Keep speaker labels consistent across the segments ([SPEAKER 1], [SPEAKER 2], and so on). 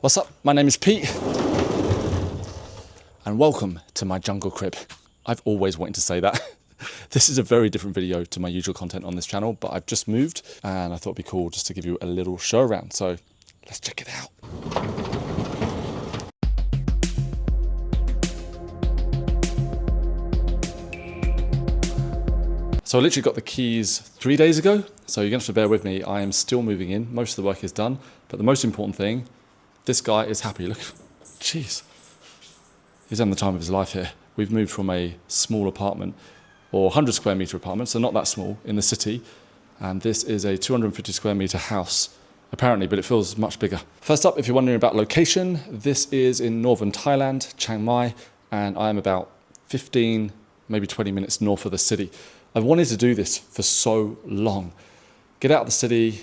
[SPEAKER 1] What's up? My name is Pete and welcome to my jungle crib. I've always wanted to say that. This is a very different video to my usual content on this channel, but I've just moved and I thought it'd be cool just to give you a little show around. So let's check it out. So I literally got the keys 3 days ago. So you're gonna have to bear with me. I am still moving in. Most of the work is done, but the most important thing, this guy is happy. Look, jeez. He's having the time of his life here. We've moved from a small apartment or 100 square meter apartment, so not that small, in the city. And this is a 250 square meter house, apparently, but it feels much bigger. First up, if you're wondering about location, this is in northern Thailand, Chiang Mai, and I am about 15, maybe 20 minutes north of the city. I've wanted to do this for so long. Get out of the city,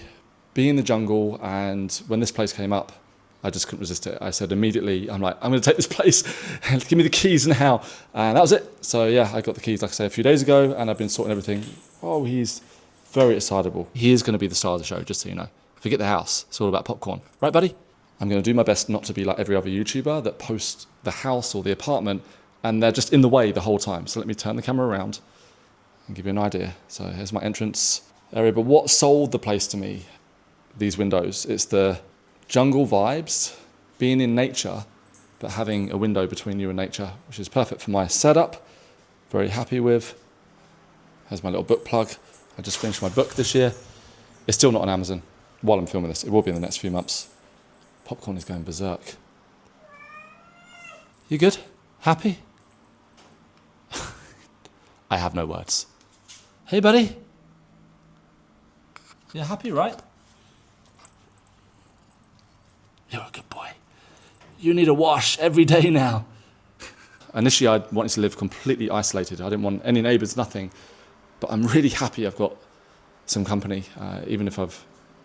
[SPEAKER 1] be in the jungle, and when this place came up, I just couldn't resist it. I said immediately, I'm going to take this place and give me the keys now. And that was it. So yeah, I got the keys, like I say, a few days ago, and I've been sorting everything. Oh, he's very excitable. He is going to be the star of the show, just so you know. Forget the house. It's all about popcorn. Right, buddy? I'm going to do my best not to be like every other YouTuber that posts the house or the apartment, and they're just in the way the whole time. So let me turn the camera around and give you an idea. So here's my entrance area. But what sold the place to me, these windows, it's the jungle vibes, being in nature, but having a window between you and nature, which is perfect for my setup. Very happy with. Here's my little book plug. I just finished my book this year. It's still not on Amazon while I'm filming this. It will be in the next few months. Popcorn is going berserk. You good? Happy? I have no words. Hey, buddy. You're happy, right? You're a good boy. You need a wash every day now. Initially, I wanted to live completely isolated. I didn't want any neighbours, nothing. But I'm really happy I've got some company. Even if I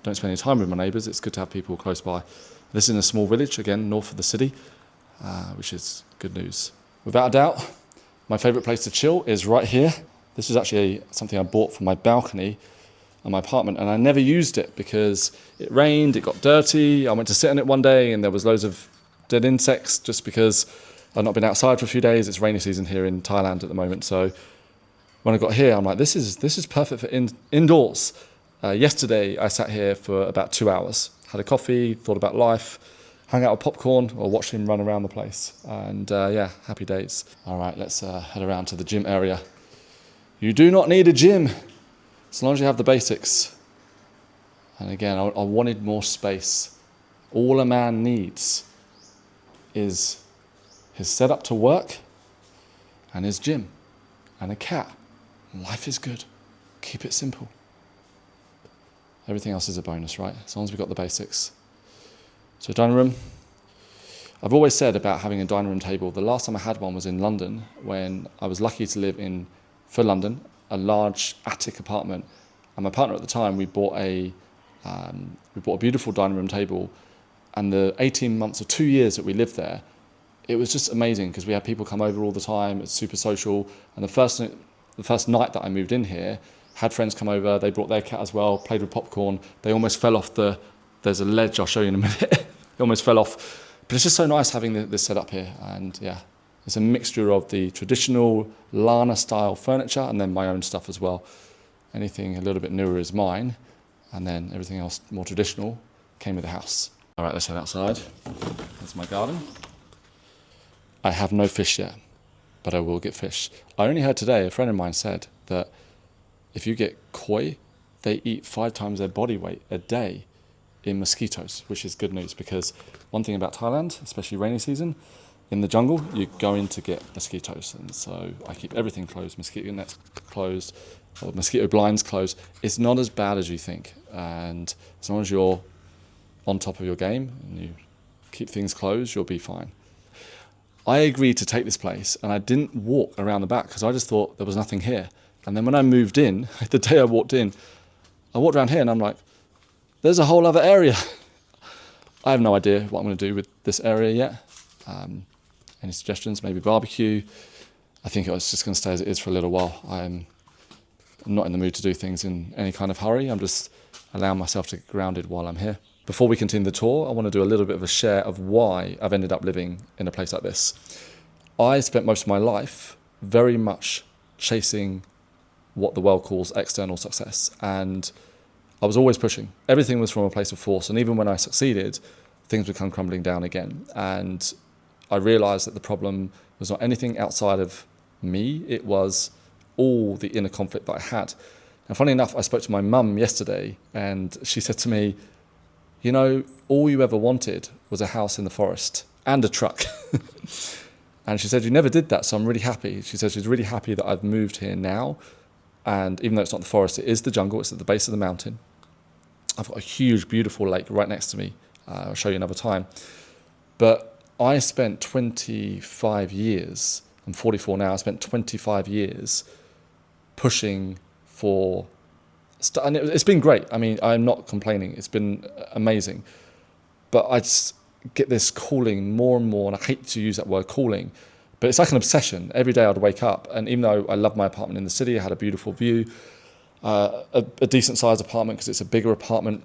[SPEAKER 1] don't spend any time with my neighbours, it's good to have people close by. This is in a small village, again, north of the city, which is good news. Without a doubt, my favourite place to chill is right here. This is actually something I bought for my balcony on my apartment, and I never used it because it rained, it got dirty. I went to sit on it one day and there was loads of dead insects just because I've not been outside for a few days. It's rainy season here in Thailand at the moment. So when I got here, I'm like, this is perfect for indoors. Yesterday, I sat here for about 2 hours, had a coffee, thought about life, hung out with popcorn or watched him run around the place. And yeah, happy days. All right, let's head around to the gym area. You do not need a gym, as long as you have the basics. And again, I wanted more space. All a man needs is his setup to work and his gym and a cat. Life is good. Keep it simple. Everything else is a bonus, right? As long as we've got the basics. So dining room. I've always said about having a dining room table. The last time I had one was in London when I was lucky to live for London, a large attic apartment, and my partner at the time, we bought a beautiful dining room table, and the 18 months or 2 years that we lived there, it was just amazing because we had people come over all the time. It's super social, and the first night that I moved in here, had friends come over. They brought their cat as well, played with popcorn. They almost fell off there's a ledge I'll show you in a minute. They almost fell off, but it's just so nice having this set up here, and yeah. It's a mixture of the traditional Lana style furniture and then my own stuff as well. Anything a little bit newer is mine, and then everything else more traditional came with the house. All right, let's head outside. That's my garden. I have no fish yet, but I will get fish. I only heard today, a friend of mine said that if you get koi, they eat 5 times their body weight a day in mosquitoes, which is good news because one thing about Thailand, especially rainy season, in the jungle, you're going to get mosquitoes. And so I keep everything closed, mosquito nets closed, or mosquito blinds closed. It's not as bad as you think. And as long as you're on top of your game and you keep things closed, you'll be fine. I agreed to take this place and I didn't walk around the back because I just thought there was nothing here. And then when I moved in, the day I walked around here and I'm like, there's a whole other area. I have no idea what I'm going to do with this area yet. Any suggestions? Maybe barbecue. I think it's just going to stay as it is for a little while. I'm not in the mood to do things in any kind of hurry. I'm just allowing myself to get grounded while I'm here. before we continue the tour, I want to do a little bit of a share of why I've ended up living in a place like this. I spent most of my life very much chasing what the world calls external success, and I was always pushing. Everything was from a place of force, and even when I succeeded, things would come crumbling down again. And I realized that the problem was not anything outside of me, it was all the inner conflict that I had. And funny enough, I spoke to my mum yesterday, and she said to me, you know, all you ever wanted was a house in the forest and a truck. And she said, you never did that, so I'm really happy. She said she's really happy that I've moved here now. And even though it's not the forest, it is the jungle, it's at the base of the mountain. I've got a huge, beautiful lake right next to me. I'll show you another time. But I spent 25 years, I'm 44 now, I spent 25 years pushing for, and it's been great. I mean, I'm not complaining. It's been amazing. But I just get this calling more and more, and I hate to use that word calling, but it's like an obsession. Every day I'd wake up, and even though I love my apartment in the city, I had a beautiful view, a decent sized apartment because it's a bigger apartment,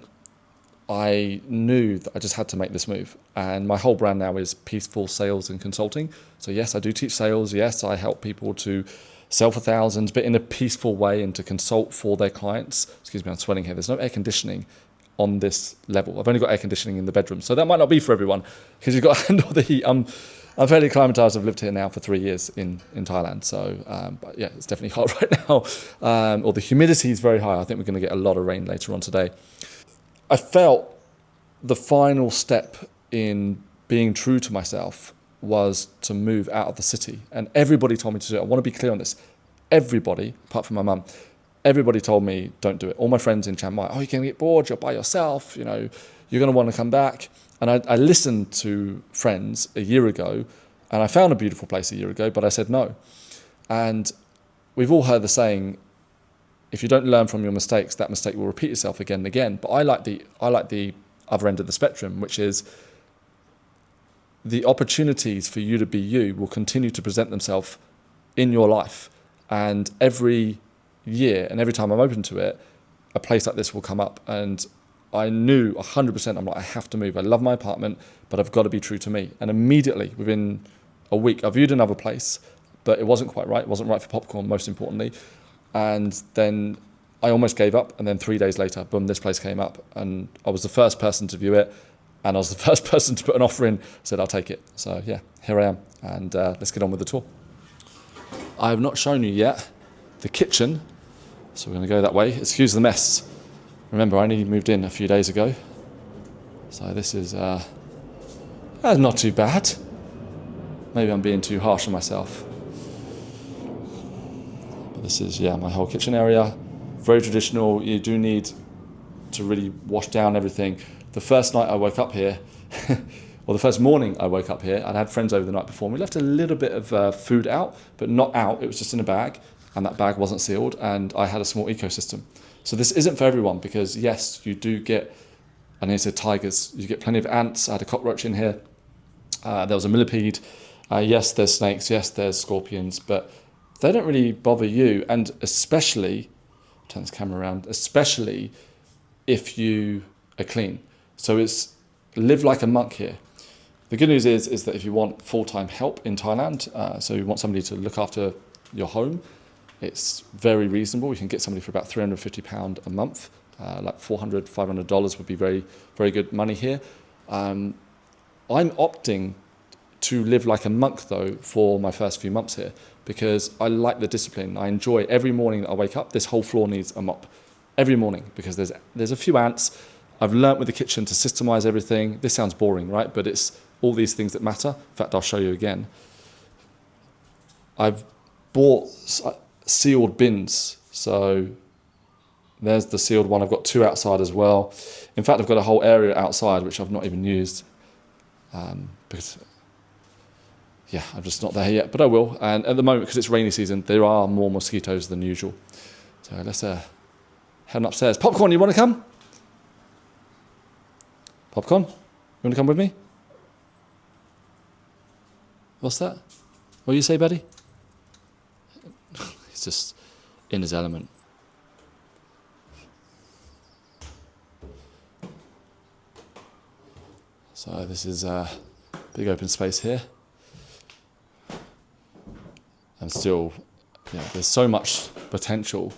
[SPEAKER 1] I knew that I just had to make this move. And my whole brand now is peaceful sales and consulting. So yes, I do teach sales. Yes, I help people to sell for thousands, but in a peaceful way, and to consult for their clients. Excuse me, I'm sweating here. There's no air conditioning on this level. I've only got air conditioning in the bedroom. So that might not be for everyone because you've got to handle the heat. I'm fairly acclimatized. I've lived here now for 3 years in Thailand. So, but yeah, it's definitely hot right now. Or the humidity is very high. I think we're going to get a lot of rain later on today. I felt the final step in being true to myself was to move out of the city. And everybody told me to do it. I want to be clear on this. Everybody, apart from my mum, everybody told me, don't do it. All my friends in Chiang Mai, oh, you're going to get bored, you're by yourself, you know, you're going to want to come back. And I listened to friends a year ago, and I found a beautiful place a year ago, but I said no. And we've all heard the saying, if you don't learn from your mistakes, that mistake will repeat itself again and again. But I like the other end of the spectrum, which is the opportunities for you to be you will continue to present themselves in your life. And every year, and every time I'm open to it, a place like this will come up. And I knew 100%, I'm like, I have to move. I love my apartment, but I've got to be true to me. And immediately, within a week, I viewed another place, but it wasn't quite right. It wasn't right for popcorn, most importantly. And then I almost gave up. And then 3 days later, boom, this place came up. And I was the first person to view it. And I was the first person to put an offer in, said, I'll take it. So yeah, here I am. And let's get on with the tour. I have not shown you yet the kitchen. So we're going to go that way. Excuse the mess. Remember, I only moved in a few days ago. So this is not too bad. Maybe I'm being too harsh on myself. But this is, yeah, my whole kitchen area. Very traditional. You do need to really wash down everything. The first night I woke up here, or the first morning I woke up here, I'd had friends over the night before, and we left a little bit of food out, but not out. It was just in a bag, and that bag wasn't sealed, and I had a small ecosystem. So this isn't for everyone, because yes, you do get, and it's tigers, you get plenty of ants. I had a cockroach in here. There was a millipede. Yes, there's snakes. Yes, there's scorpions, but they don't really bother you. And especially, turn this camera around, especially if you are clean. So it's live like a monk here. The good news is that if you want full-time help in Thailand, so you want somebody to look after your home, it's very reasonable. You can get somebody for about £350 a month, like $400, $500 would be very, very good money here. I'm opting to live like a monk though for my first few months here, because I like the discipline. I enjoy every morning that I wake up, this whole floor needs a mop every morning, because there's a few ants. I've learnt with the kitchen to systemize everything. This sounds boring, right? But it's all these things that matter. In fact, I'll show you again. I've bought sealed bins. So there's the sealed one. I've got 2 outside as well. In fact, I've got a whole area outside which I've not even used, because yeah, I'm just not there yet, but I will. And at the moment, because it's rainy season, there are more mosquitoes than usual. So let's head upstairs. Popcorn, you want to come? Popcorn, you want to come with me? What's that? What do you say, buddy? He's just in his element. So this is a big open space here. And still, there's so much potential,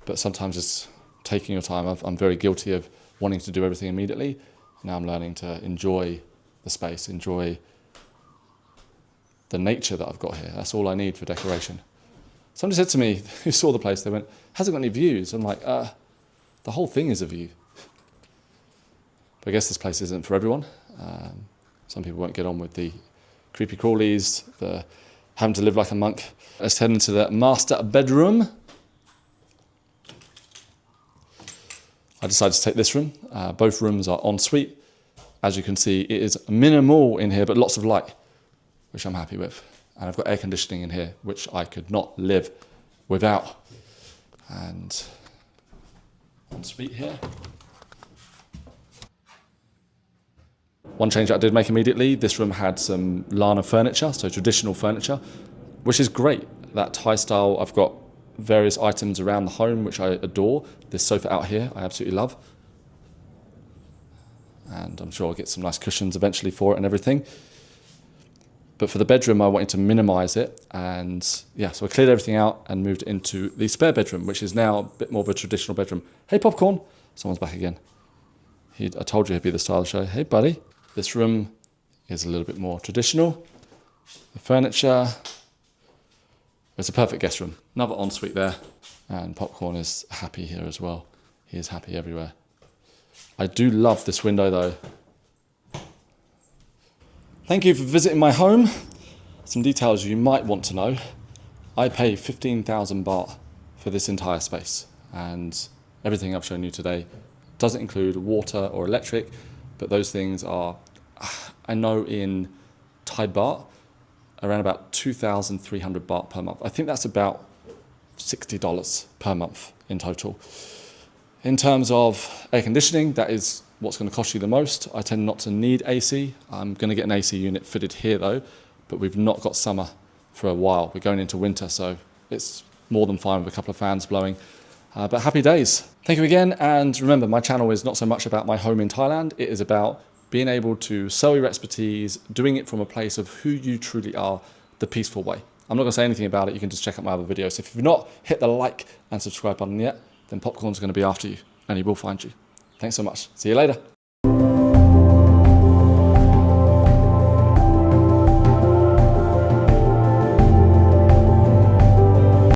[SPEAKER 1] but sometimes it's taking your time. I'm very guilty of wanting to do everything immediately. Now I'm learning to enjoy the space, enjoy the nature that I've got here. That's all I need for decoration. Somebody said to me, who saw the place, they went, "Has it got any views?" I'm like, the whole thing is a view. But I guess this place isn't for everyone. Some people won't get on with the creepy crawlies, the having to live like a monk. Let's head into the master bedroom. I decided to take this room. Both rooms are en suite. As you can see, it is minimal in here, but lots of light, which I'm happy with. And I've got air conditioning in here, which I could not live without. And en suite here. One change I did make immediately, this room had some Lana furniture, so traditional furniture, which is great. That Thai style, I've got various items around the home, which I adore. This sofa out here, I absolutely love. And I'm sure I'll get some nice cushions eventually for it and everything. But for the bedroom, I wanted to minimize it. And yeah, so I cleared everything out and moved into the spare bedroom, which is now a bit more of a traditional bedroom. Hey, Popcorn. Someone's back again. I told you he'd be the star of the show. Hey, buddy. This room is a little bit more traditional. The furniture. It's a perfect guest room. Another ensuite there. And Popcorn is happy here as well. He is happy everywhere. I do love this window though. Thank you for visiting my home. Some details you might want to know. I pay 15,000 baht for this entire space. And everything I've shown you today doesn't include water or electric, but those things are, I know in Thai baht, around about 2,300 baht per month. I think that's about $60 per month in total. In terms of air conditioning, that is what's going to cost you the most. I tend not to need AC. I'm going to get an AC unit fitted here though, but we've not got summer for a while. We're going into winter, so it's more than fine with a couple of fans blowing. But happy days. Thank you again, and remember, my channel is not so much about my home in Thailand. It is about being able to sell your expertise, doing it from a place of who you truly are, the peaceful way. I'm not going to say anything about it. You can just check out my other videos. If you've not hit the like and subscribe button yet, then Popcorn's going to be after you, and he will find you. Thanks so much. See you later.